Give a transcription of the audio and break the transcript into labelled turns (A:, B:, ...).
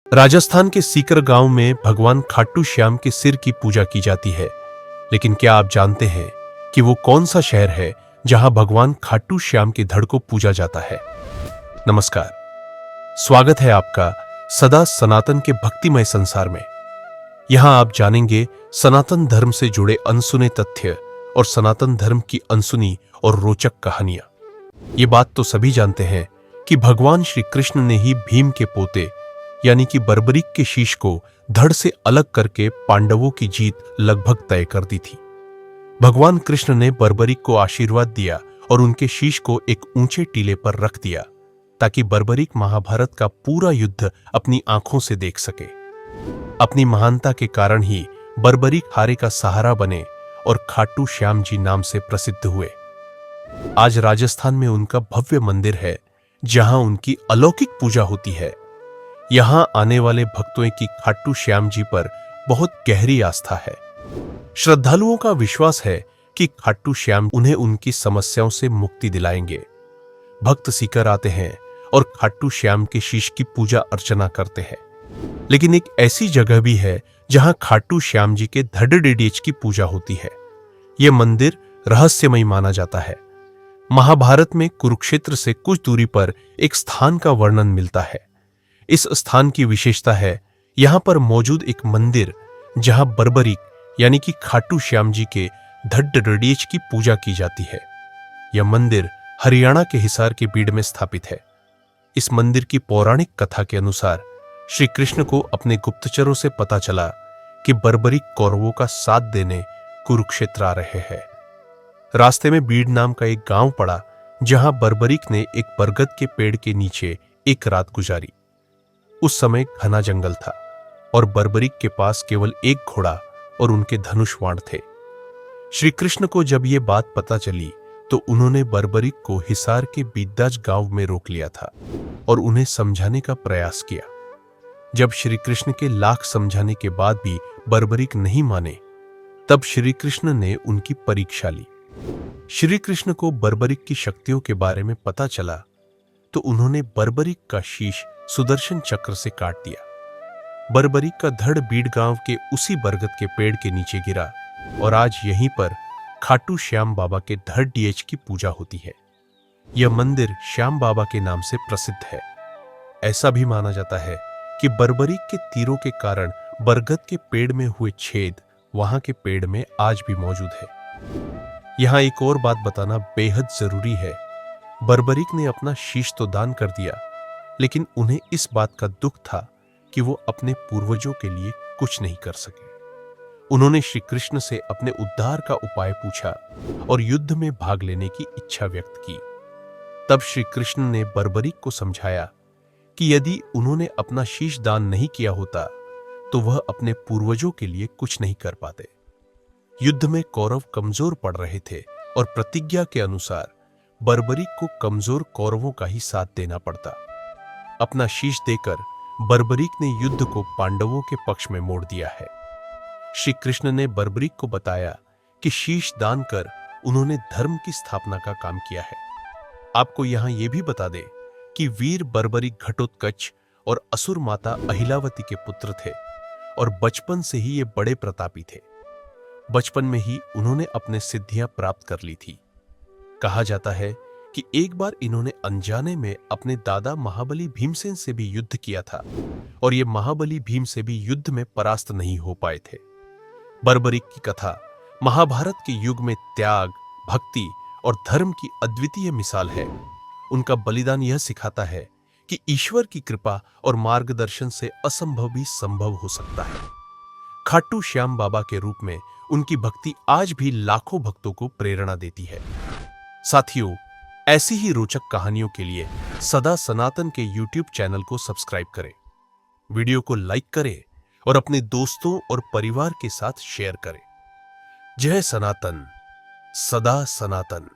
A: राजस्थान के सीकर गांव में भगवान खाटू श्याम के सिर की पूजा की जाती है। लेकिन क्या आप जानते हैं कि वो कौन सा शहर है जहां भगवान खाटू श्याम के धड़ को पूजा जाता है? नमस्कार, स्वागत है आपका सदा सनातन के भक्तिमय संसार में। यहां आप जानेंगे सनातन धर्म से जुड़े अनसुने तथ्य और सनातन धर्म की अनसुनी और रोचक कहानियां। ये बात तो सभी जानते हैं कि भगवान श्री कृष्ण ने ही भीम के पोते यानी कि बर्बरीक के शीश को धड़ से अलग करके पांडवों की जीत लगभग तय कर दी थी। भगवान कृष्ण ने बर्बरीक को आशीर्वाद दिया और उनके शीश को एक ऊंचे टीले पर रख दिया ताकि बर्बरीक महाभारत का पूरा युद्ध अपनी आंखों से देख सके। अपनी महानता के कारण ही बर्बरीक हारे का सहारा बने और खाटू श्याम जी नाम से प्रसिद्ध हुए। आज राजस्थान में उनका भव्य मंदिर है जहां उनकी अलौकिक पूजा होती है। यहां आने वाले भक्तों की खाटू श्याम जी पर बहुत गहरी आस्था है। श्रद्धालुओं का विश्वास है कि खाटू श्याम उन्हें उनकी समस्याओं से मुक्ति दिलाएंगे। भक्त सीकर आते हैं और खाटू श्याम के शीश की पूजा अर्चना करते हैं। लेकिन एक ऐसी जगह भी है जहां खाटू श्याम जी के धड़ की पूजा होती है। यह मंदिर रहस्यमय माना जाता है। महाभारत में कुरुक्षेत्र से कुछ दूरी पर एक स्थान का वर्णन मिलता है। इस स्थान की विशेषता है यहां पर मौजूद एक मंदिर जहां बर्बरीक यानी कि खाटू श्याम जी के धड़ की पूजा की जाती है। यह मंदिर हरियाणा के हिसार के बीड़ में स्थापित है। इस मंदिर की पौराणिक कथा के अनुसार श्री कृष्ण को अपने गुप्तचरों से पता चला कि बर्बरीक कौरवों का साथ देने कुरुक्षेत्र आ रहे हैं। रास्ते में बीड़ नाम का एक गांव पड़ा जहां बर्बरीक ने एक बरगद के पेड़ के नीचे एक रात गुजारी। उस समय घना जंगल था और बर्बरीक के पास केवल एक घोड़ा और उनके धनुष बाण थे। श्री कृष्ण को जब यह बात पता चली तो उन्होंने बर्बरीक को हिसार के बीदाज गांव में रोक लिया था और उन्हें समझाने का प्रयास किया। जब श्री कृष्ण के लाख समझाने के बाद भी बर्बरीक नहीं माने, तब श्री कृष्ण ने उनकी परीक्षा ली। श्री कृष्ण को बर्बरीक की शक्तियों के बारे में पता चला तो उन्होंने बर्बरीक का शीश सुदर्शन चक्र से काट दिया। बर्बरीक का धड़ बीड़ गांव के उसी बरगद के पेड़ के नीचे गिरा और आज यहीं पर खाटू श्याम बाबा के धड़ की पूजा होती है। यह मंदिर श्याम बाबा के नाम से प्रसिद्ध है। ऐसा भी माना जाता है कि बर्बरीक के तीरों के कारण बरगद के पेड़ में हुए छेद वहां के पेड़ में आज भी मौजूद है। यहां एक और बात बताना बेहद जरूरी है। बर्बरीक ने अपना शीश तो दान कर दिया, लेकिन उन्हें इस बात का दुख था कि वो अपने पूर्वजों के लिए कुछ नहीं कर सके। उन्होंने श्री कृष्ण से अपने उद्धार का उपाय पूछा और युद्ध में भाग लेने की इच्छा व्यक्त की। तब श्री कृष्ण ने बर्बरीक को समझाया कि यदि उन्होंने अपना शीश दान नहीं किया होता तो वह अपने पूर्वजों के लिए कुछ नहीं कर पाते। युद्ध में कौरव कमजोर पड़ रहे थे और प्रतिज्ञा के अनुसार बर्बरीक को कमजोर कौरवों का ही साथ देना पड़ता। अपना शीश देकर बर्बरीक ने युद्ध को पांडवों के पक्ष में मोड़ दिया है। श्री कृष्ण ने बर्बरीक को बताया कि शीश दान कर उन्होंने धर्म की स्थापना का काम किया है। आपको यहां यह भी बता दे कि वीर बर्बरीक घटोत्कच और असुर माता अहिलावती के पुत्र थे और बचपन से ही ये बड़े प्रतापी थे। बचपन में ही उन्होंने अपने सिद्धियां प्राप्त कर ली थी। कहा जाता है कि एक बार इन्होंने अनजाने में अपने दादा महाबली भीमसेन से भी युद्ध किया था और ये महाबली भीम से भी युद्ध में परास्त नहीं हो पाए थे। बर्बरीक की कथा महाभारत के युग में त्याग, भक्ति और धर्म की अद्वितीय मिसाल है। उनका बलिदान यह सिखाता है कि ईश्वर की कृपा और मार्गदर्शन से असंभव भी संभव हो सकता है। खाटू श्याम बाबा के रूप में उनकी भक्ति आज भी लाखों भक्तों को प्रेरणा देती है। साथियों, ऐसी ही रोचक कहानियों के लिए सदा सनातन के YouTube चैनल को सब्सक्राइब करें, वीडियो को लाइक करें और अपने दोस्तों और परिवार के साथ शेयर करें। जय सनातन, सदा सनातन।